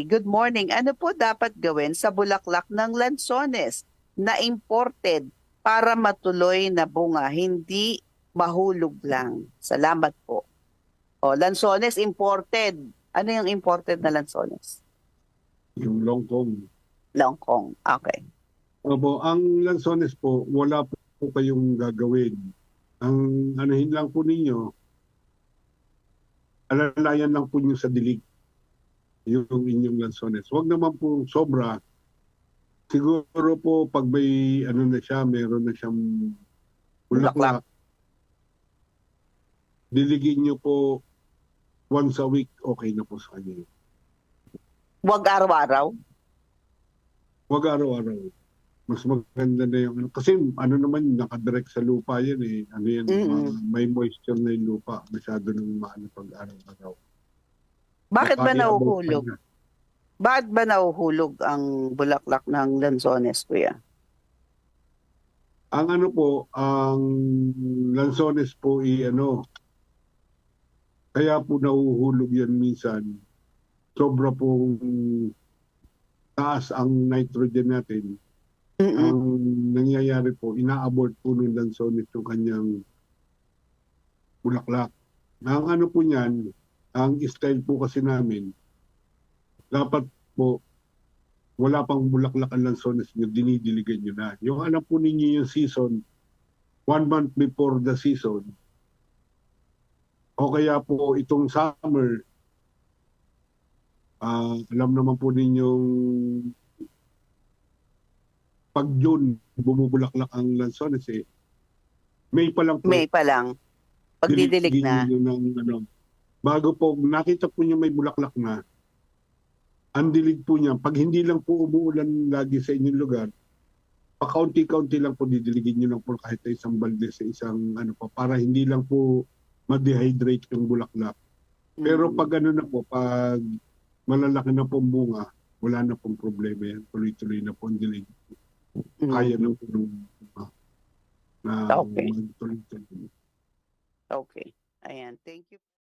Good morning. Ano po dapat gawin sa bulaklak ng lansones na imported para matuloy na bunga, hindi mahulog lang? Salamat po. O, lansones imported. Ano yung imported na lansones? Yung longkong. Longkong. Okay. Opo, ang lansones po, wala po kayong gagawin. Ang anuhin lang po ninyo, alalayan lang po nyo sa dilig yung inyong lansones. Huwag naman po sobra. Siguro po pag may ano na siya, meron na siyang Bulaklak. bulaklak, diligin nyo po once a week, okay na po sa kanya. Huwag araw-araw. Huwag araw-araw. Mas maganda na yung ano. Kasi ano naman, nakadirect sa lupa yan eh. Ano yan, may moisture na yung lupa. Masyado nang maano pag araw-araw. Bakit ba Baka i-abort pa nahuhulog? niya. Bakit ba nahuhulog ang bulaklak ng lansones, kuya? Ang ano po, ang lansones po kaya po nahuhulog yan minsan. Sobra pong taas ang nitrogen natin. Ang nangyayari po, ina-abort po ng lansones yung kanyang bulaklak. Ang ano po niyan, ang style po kasi namin, dapat po, wala pang bulaklak ang lansones nyo, dinidiligan nyo na. Yung alam po ninyo yung season, 1 month before the season, o kaya po itong summer, alam naman po ninyong pag June, bumubulaklak ang lansones eh. May pa lang po, May pa lang. Pagdidilig na. diligin nyo ng bago po, nakita po nyo may bulaklak na, ang dilig po niya, pag hindi lang po umuulan lagi sa inyong lugar, pakaunti-kaunti lang po didiligin nyo lang po kahit isang balde sa isang ano pa, para hindi lang po ma-dehydrate yung bulaklak. Pero pag ano na po, pag malalaki na po bunga, wala na pong problema yan. Tuloy-tuloy na po ang dilig. Kaya na po na Okay. magtuloy-tuloy. Okay. Ayan. Thank you.